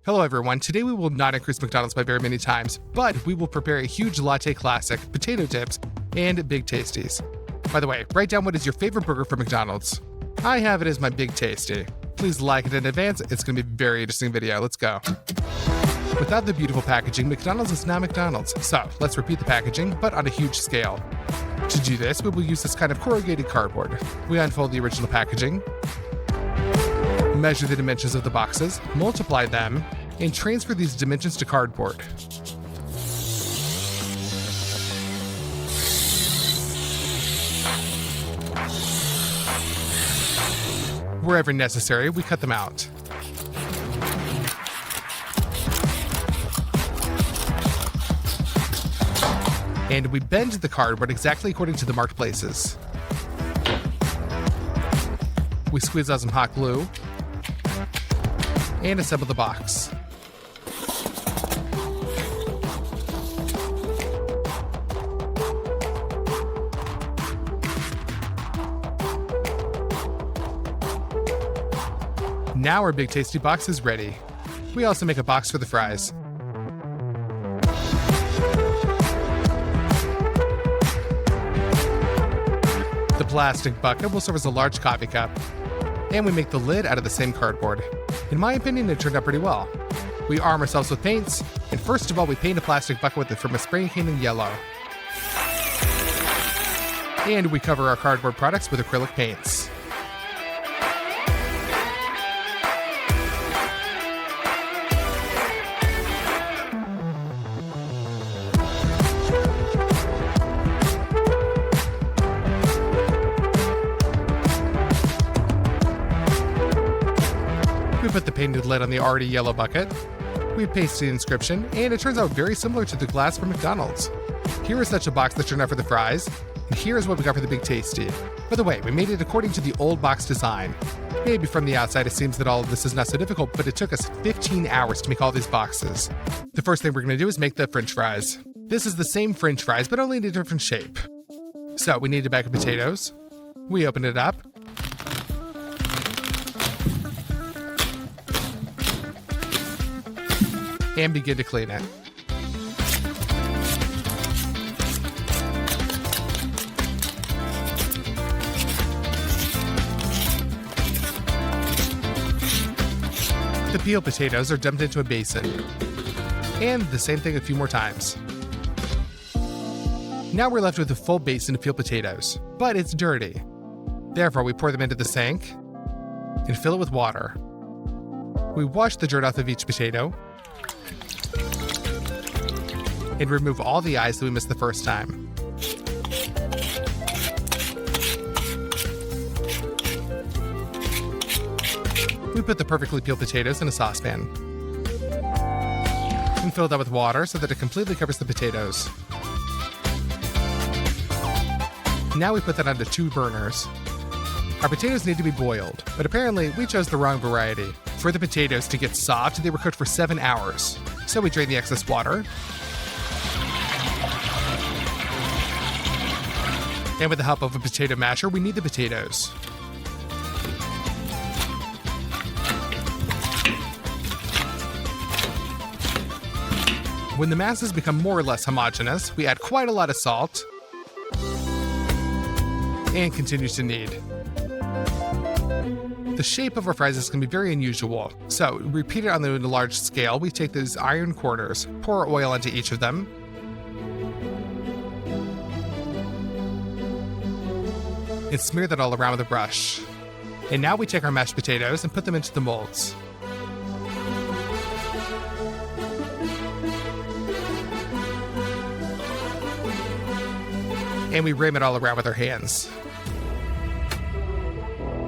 Hello everyone, today we will not increase McDonald's by very many times, but we will prepare a huge latte classic, potato dips, and Big Tasties. By the way, write down what is your favorite burger from McDonald's. I have it as my Big Tasty. Please like it in advance, it's going to be a very interesting video, let's go. Without the beautiful packaging, McDonald's is not McDonald's, so let's repeat the packaging, but on a huge scale. To do this, we will use this kind of corrugated cardboard. We unfold the original packaging, measure the dimensions of the boxes, multiply them, and transfer these dimensions to cardboard. Wherever necessary, we cut them out. And we bend the cardboard exactly according to the marked places. We squeeze out some hot glue and assemble the box. Now our Big Tasty box is ready. We also make a box for the fries. The plastic bucket will serve as a large coffee cup. And we make the lid out of the same cardboard. In my opinion, it turned out pretty well. We arm ourselves with paints, and first of all, we paint a plastic bucket with it from a spray can in yellow. And we cover our cardboard products with acrylic paints. We put the painted lid on the already yellow bucket. We paste the inscription, and it turns out very similar to the glass from McDonald's. Here is such a box that turned out for the fries, and here is what we got for the Big Tasty. By the way, we made it according to the old box design. Maybe from the outside it seems that all of this is not so difficult, but it took us 15 hours to make all these boxes. The first thing we're going to do is make the French fries. This is the same French fries, but only in a different shape. So we need a bag of potatoes. We open it up. And begin to clean it. The peeled potatoes are dumped into a basin. And the same thing a few more times. Now we're left with a full basin of peeled potatoes, but it's dirty. Therefore, we pour them into the sink and fill it with water. We wash the dirt off of each potato and remove all the eyes that we missed the first time. We put the perfectly peeled potatoes in a saucepan and fill that with water so that it completely covers the potatoes. Now we put that onto 2 burners. Our potatoes need to be boiled, but apparently we chose the wrong variety. For the potatoes to get soft, they were cooked for 7 hours. So we drain the excess water. And with the help of a potato masher, we knead the potatoes. When the masses become more or less homogeneous, we add quite a lot of salt and continue to knead. The shape of our fries can be very unusual, so repeat it on a large scale. We take these iron quarters, pour oil onto each of them, and smear that all around with a brush. And now we take our mashed potatoes and put them into the molds. And we ram it all around with our hands.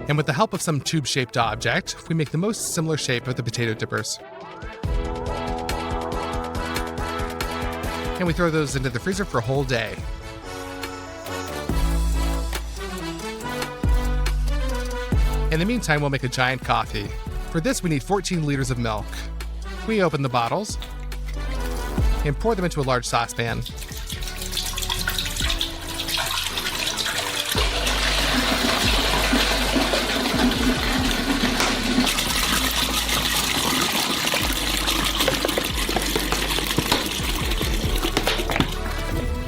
And with the help of some tube-shaped object, we make the most similar shape of the potato dippers. And we throw those into the freezer for a whole day. In the meantime, we'll make a giant coffee. For this, we need 14 liters of milk. We open the bottles and pour them into a large saucepan.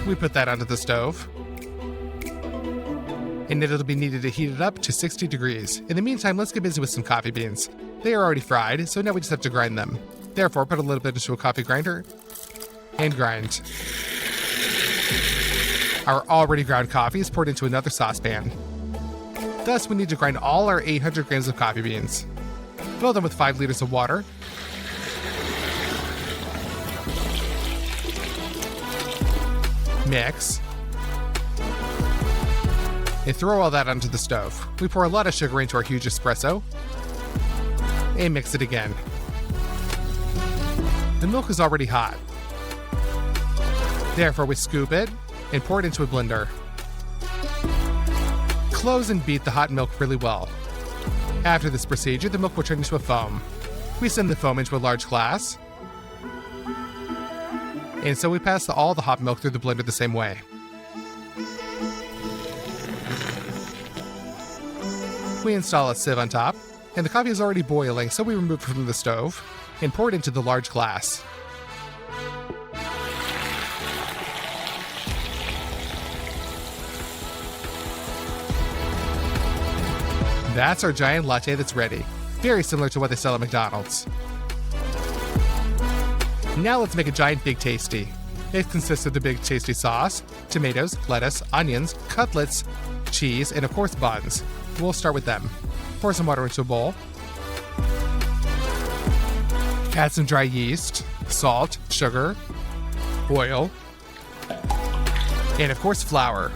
We put that onto the stove. And it'll be needed to heat it up to 60 degrees. In the meantime, let's get busy with some coffee beans. They are already fried, so now we just have to grind them. Therefore, put a little bit into a coffee grinder and grind. Our already ground coffee is poured into another saucepan. Thus, we need to grind all our 800 grams of coffee beans. Fill them with 5 liters of water. Mix. And throw all that onto the stove. We pour a lot of sugar into our huge espresso and mix it again. The milk is already hot. Therefore, we scoop it and pour it into a blender. Close and beat the hot milk really well. After this procedure, the milk will turn into a foam. We send the foam into a large glass. And so we pass all the hot milk through the blender the same way. We install a sieve on top, and the coffee is already boiling, so we remove it from the stove and pour it into the large glass. That's our giant latte that's ready. Very similar to what they sell at McDonald's. Now let's make a giant Big Tasty. It consists of the Big Tasty sauce, tomatoes, lettuce, onions, cutlets, cheese, and of course buns. We'll start with them. Pour some water into a bowl. Add some dry yeast, salt, sugar, oil, and of course flour.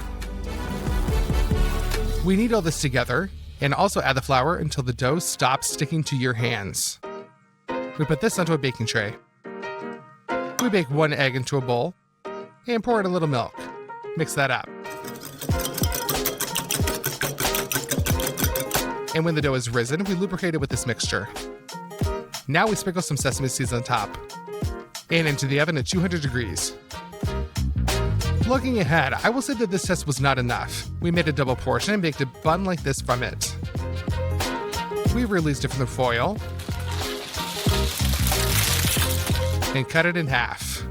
We knead all this together and also add the flour until the dough stops sticking to your hands. We put this onto a baking tray. We bake 1 egg into a bowl and pour in a little milk. Mix that up. And when the dough is risen, we lubricate it with this mixture. Now we sprinkle some sesame seeds on top and into the oven at 200 degrees. Looking ahead, I will say that this test was not enough. We made a double portion and baked a bun like this from it. We released it from the foil and cut it in half.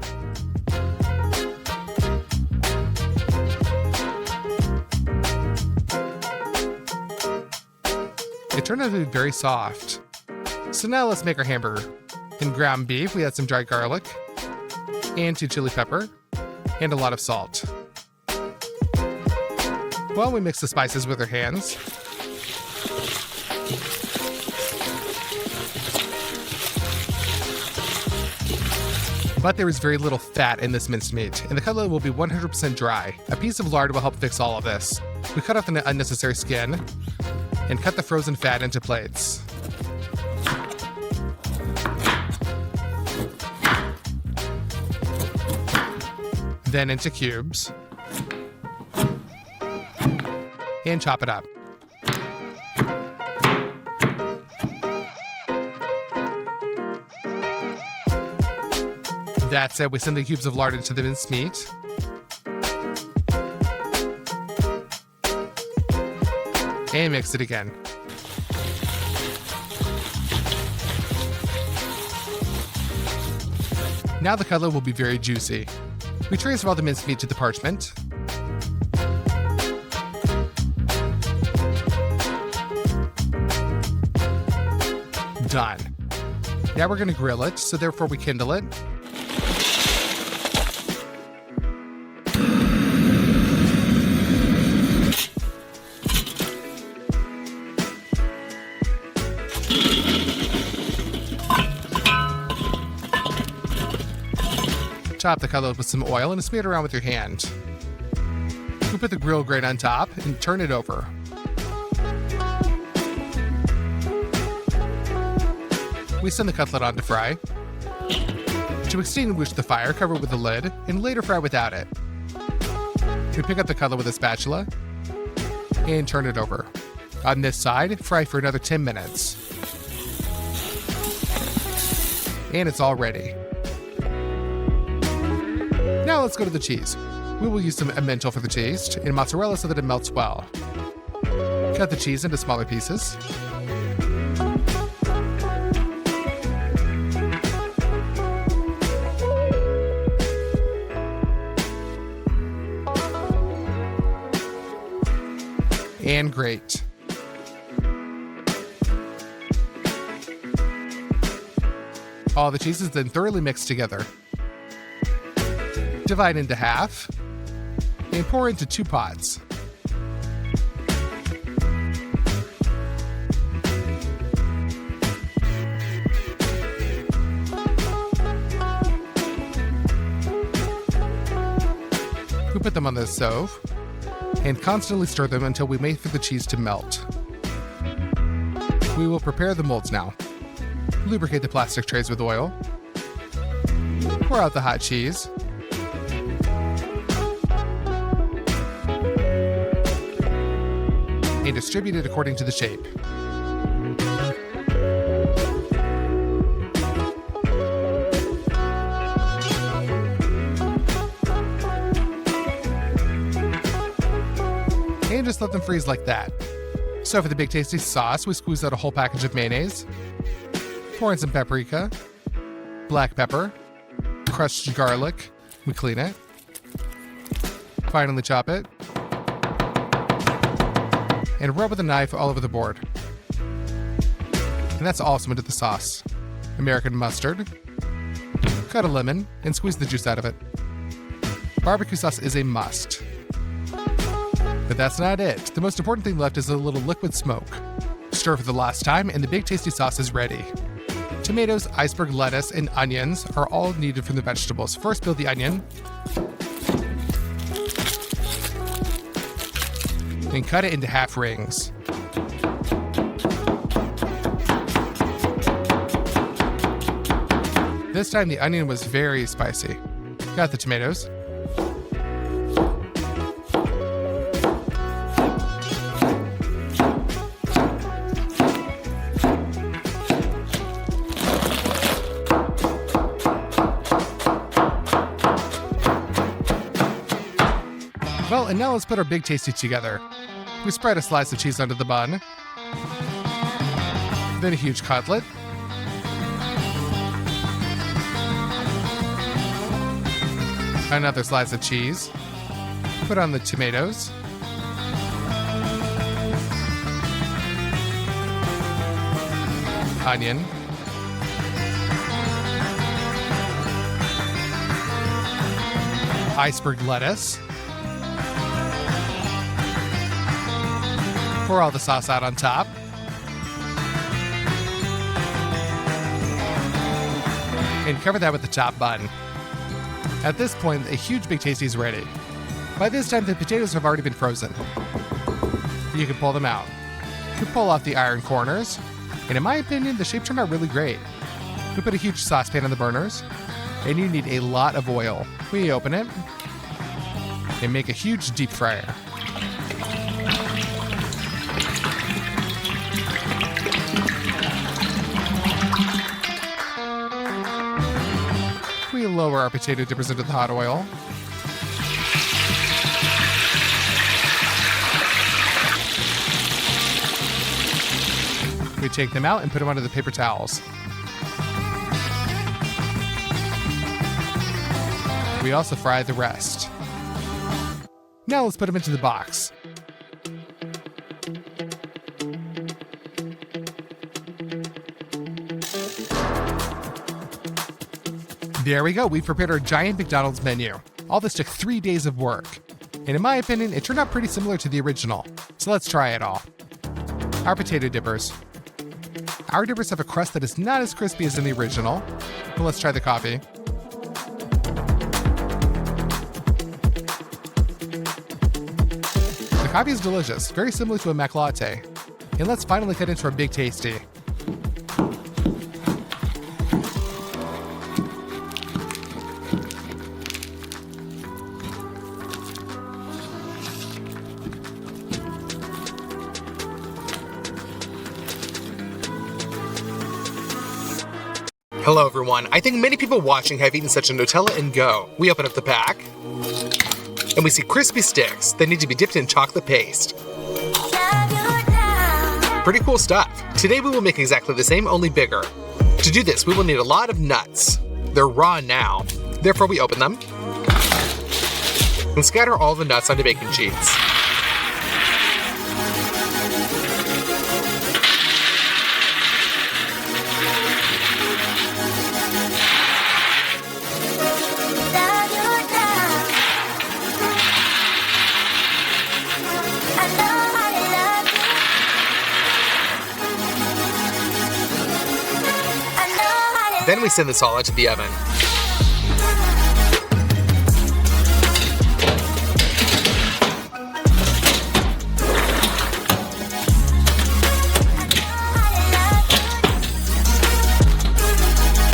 It turned out to be very soft. So now let's make our hamburger. In ground beef, we add some dry garlic and 2 chili pepper and a lot of salt. Well, we mix the spices with our hands. But there is very little fat in this minced meat, and the cutlet will be 100% dry. A piece of lard will help fix all of this. We cut off the unnecessary skin and cut the frozen fat into plates. Then into cubes. And chop it up. That's it. We send the cubes of lard into the minced meat. And mix it again. Now the cutlet will be very juicy. We transfer all the minced meat to the parchment. Done. Now we're going to grill it, so therefore we kindle it. Top the cutlet with some oil and smear it around with your hand. We put the grill grate on top and turn it over. We send the cutlet on to fry. To extinguish the fire, cover it with a lid and later fry without it. We pick up the cutlet with a spatula and turn it over. On this side, fry for another 10 minutes. And it's all ready. Now let's go to the cheese. We will use some emmental for the taste and mozzarella so that it melts well. Cut the cheese into smaller pieces. and grate. All the cheese is then thoroughly mixed together. Divide into half and pour into 2 pots. We put them on the stove and constantly stir them until we wait for the cheese to melt. We will prepare the molds now. Lubricate the plastic trays with oil. Pour out the hot cheese. And distribute it according to the shape. And just let them freeze like that. So for the Big Tasty sauce, we squeeze out a whole package of mayonnaise. Pour in some paprika, black pepper, crushed garlic. We clean it. Finally chop it. And rub with a knife all over the board. And that's awesome into the sauce. American mustard. Cut a lemon and squeeze the juice out of it. Barbecue sauce is a must. But that's not it. The most important thing left is a little liquid smoke. Stir for the last time and the Big Tasty sauce is ready. Tomatoes, iceberg lettuce, and onions are all needed from the vegetables. First, peel the onion. And cut it into half rings. This time the onion was very spicy. Got the tomatoes. Well, and now let's put our Big Tasty together. We spread a slice of cheese onto the bun. Then a huge cutlet. Another slice of cheese. Put on the tomatoes. Onion. Iceberg lettuce. Pour all the sauce out on top. And cover that with the top bun. At this point, a huge Big Tasty is ready. By this time, the potatoes have already been frozen. You can pull them out. You can pull off the iron corners. And in my opinion, the shape turned out really great. You put a huge saucepan on the burners. And you need a lot of oil. We open it. And make a huge deep fryer. We lower our potato dippers into the hot oil. We take them out and put them onto the paper towels. We also fry the rest. Now let's put them into the box. There we go, we've prepared our giant McDonald's menu. All this took 3 days of work. And in my opinion, it turned out pretty similar to the original. So let's try it all. Our potato dippers. Our dippers have a crust that is not as crispy as in the original. But let's try the coffee. The coffee is delicious, very similar to a Mac latte. And let's finally cut into our Big Tasty. Hello everyone, I think many people watching have eaten such a Nutella and go. We open up the pack, and we see crispy sticks that need to be dipped in chocolate paste. Pretty cool stuff. Today we will make exactly the same, only bigger. To do this, we will need a lot of nuts. They're raw now, therefore we open them, and scatter all the nuts onto baking sheets. Then we send this all into the oven.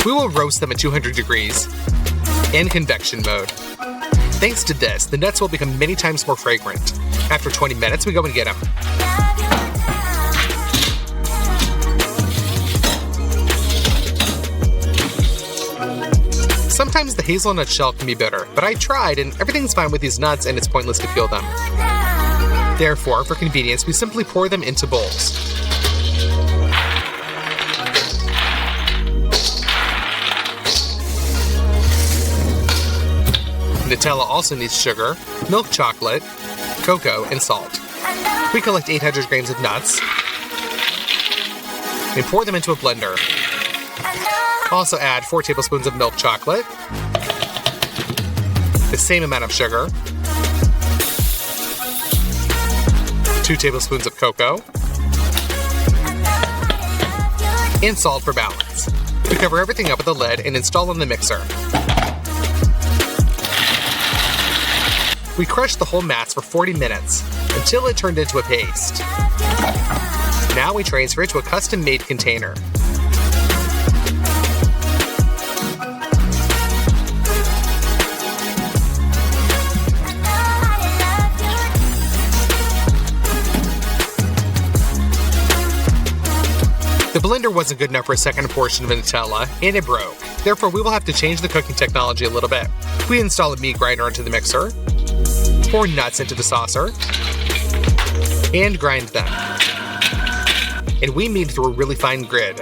We will roast them at 200 degrees in convection mode. Thanks to this, the nuts will become many times more fragrant. After 20 minutes, we go and get them. Sometimes the hazelnut shell can be bitter, but I tried and everything's fine with these nuts and it's pointless to peel them. Therefore, for convenience, we simply pour them into bowls. Nutella also needs sugar, milk chocolate, cocoa, and salt. We collect 800 grams of nuts and pour them into a blender. Also add 4 tablespoons of milk chocolate, the same amount of sugar, 2 tablespoons of cocoa, and salt for balance. We cover everything up with a lid and install in the mixer. We crushed the whole mass for 40 minutes until it turned into a paste. Now we transfer it to a custom-made container. The blender wasn't good enough for a second portion of Nutella, and it broke. Therefore, we will have to change the cooking technology a little bit. We install a meat grinder into the mixer, pour nuts into the saucer, and grind them. And we knead through a really fine grid.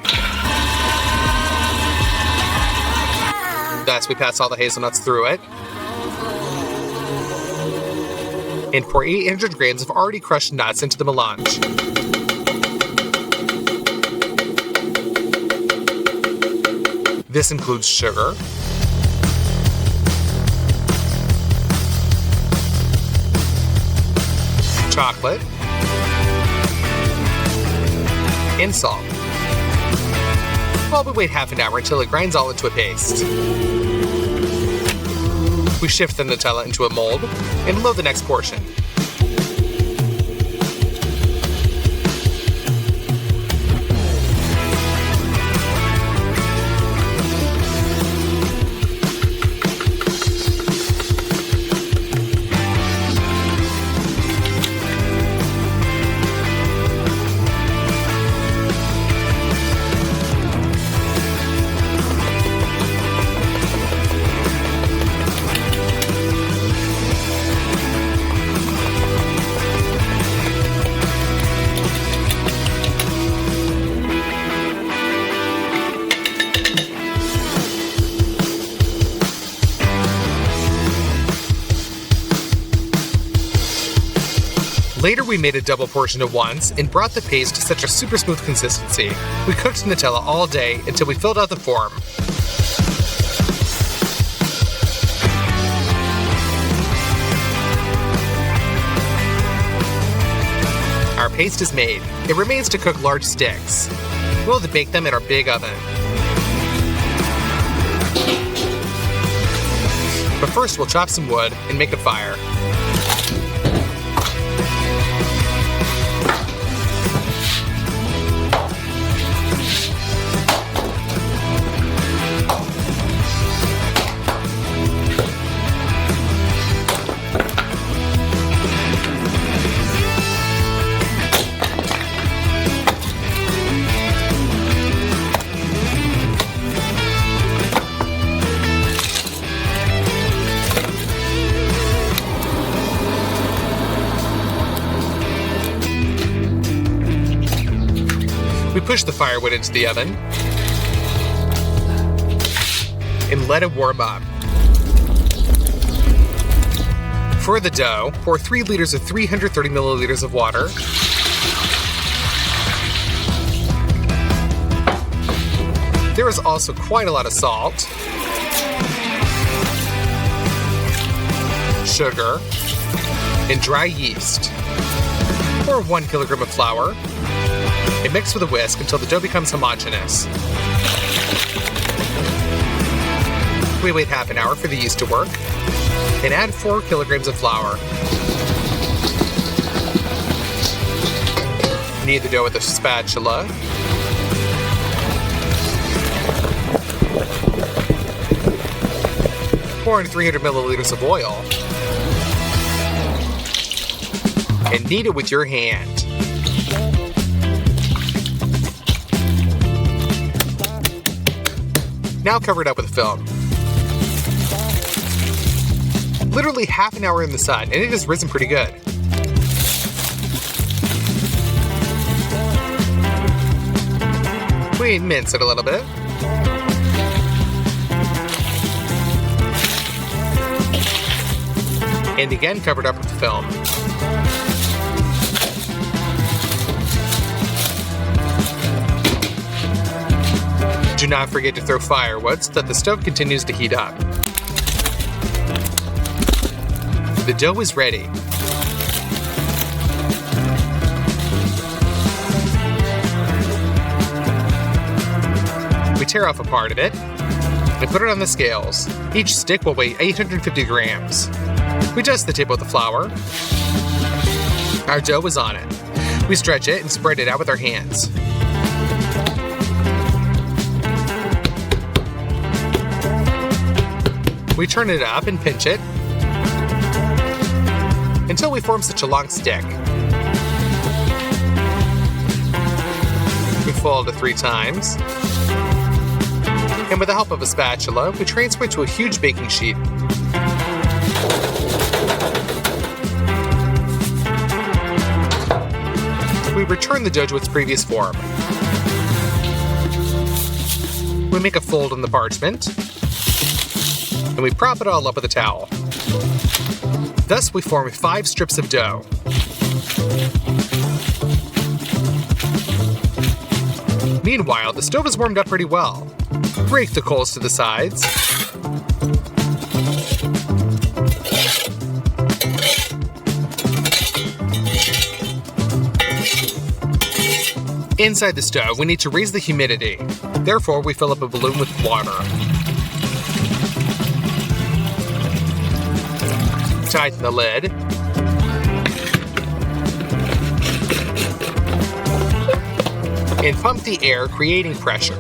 Thus, we pass all the hazelnuts through it, and pour 800 grams of already crushed nuts into the melange. This includes sugar, chocolate, and salt. Well, we wait half an hour until it grinds all into a paste. We shift the Nutella into a mold and load the next portion. Later, we made a double portion at once and brought the paste to such a super smooth consistency. We cooked Nutella all day until we filled out the form. Our paste is made. It remains to cook large sticks. We'll bake them in our big oven. But first, we'll chop some wood and make a fire. We push the firewood into the oven and let it warm up. For the dough, pour 3 liters of 330 milliliters of water. There is also quite a lot of salt, sugar, and dry yeast. Pour 1 kilogram of flour and mix with a whisk until the dough becomes homogeneous. We wait half an hour for the yeast to work, and add 4 kilograms of flour. Knead the dough with a spatula. Pour in 300 milliliters of oil. And knead it with your hand. Now cover it up with film. Literally half an hour in the sun, and it has risen pretty good. We mince it a little bit. And again covered up with film. Do not forget to throw firewood so that the stove continues to heat up. The dough is ready. We tear off a part of it and put it on the scales. Each stick will weigh 850 grams. We dust the tip with the flour. Our dough is on it. We stretch it and spread it out with our hands. We turn it up and pinch it until we form such a long stick. We fold it 3 times. And with the help of a spatula, we transfer it to a huge baking sheet. We return the dough to its previous form. We make a fold in the parchment, and we prop it all up with a towel. Thus, we form 5 strips of dough. Meanwhile, the stove is warmed up pretty well. Rake the coals to the sides. Inside the stove, we need to raise the humidity. Therefore, we fill up a balloon with water. Tighten the lid. And pump the air, creating pressure.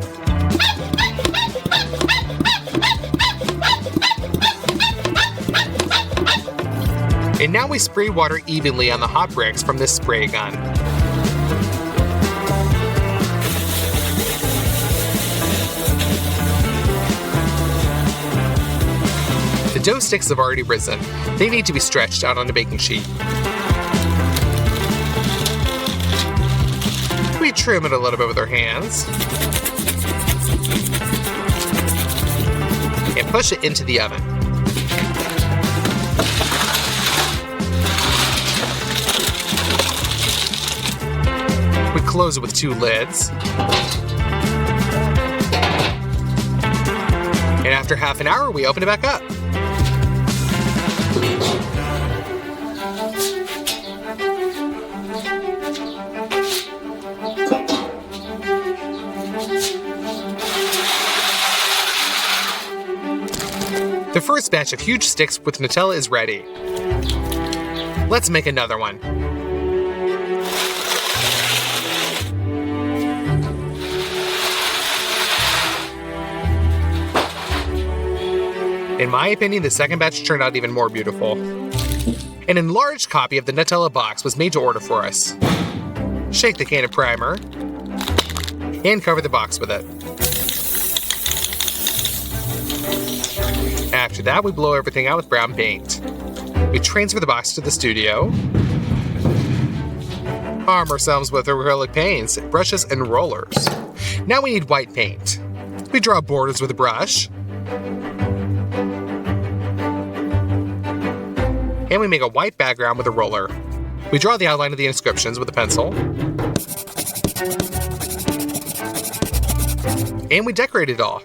And now we spray water evenly on the hot bricks from this spray gun. The dough sticks have already risen. They need to be stretched out on a baking sheet. We trim it a little bit with our hands. And push it into the oven. We close it with 2 lids. And after half an hour, we open it back up. The first batch of huge sticks with Nutella is ready. Let's make another one. In my opinion, the second batch turned out even more beautiful. An enlarged copy of the Nutella box was made to order for us. Shake the can of primer and cover the box with it. After that, we blow everything out with brown paint. We transfer the box to the studio. Arm ourselves with acrylic paints, brushes, and rollers. Now we need white paint. We draw borders with a brush. And we make a white background with a roller. We draw the outline of the inscriptions with a pencil. And we decorate it off.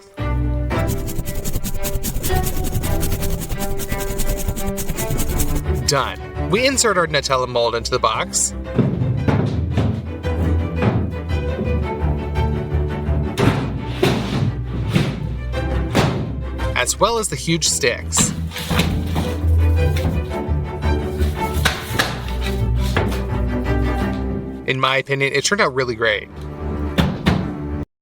Done. We insert our Nutella mold into the box. as well as the huge sticks. In my opinion, it turned out really great.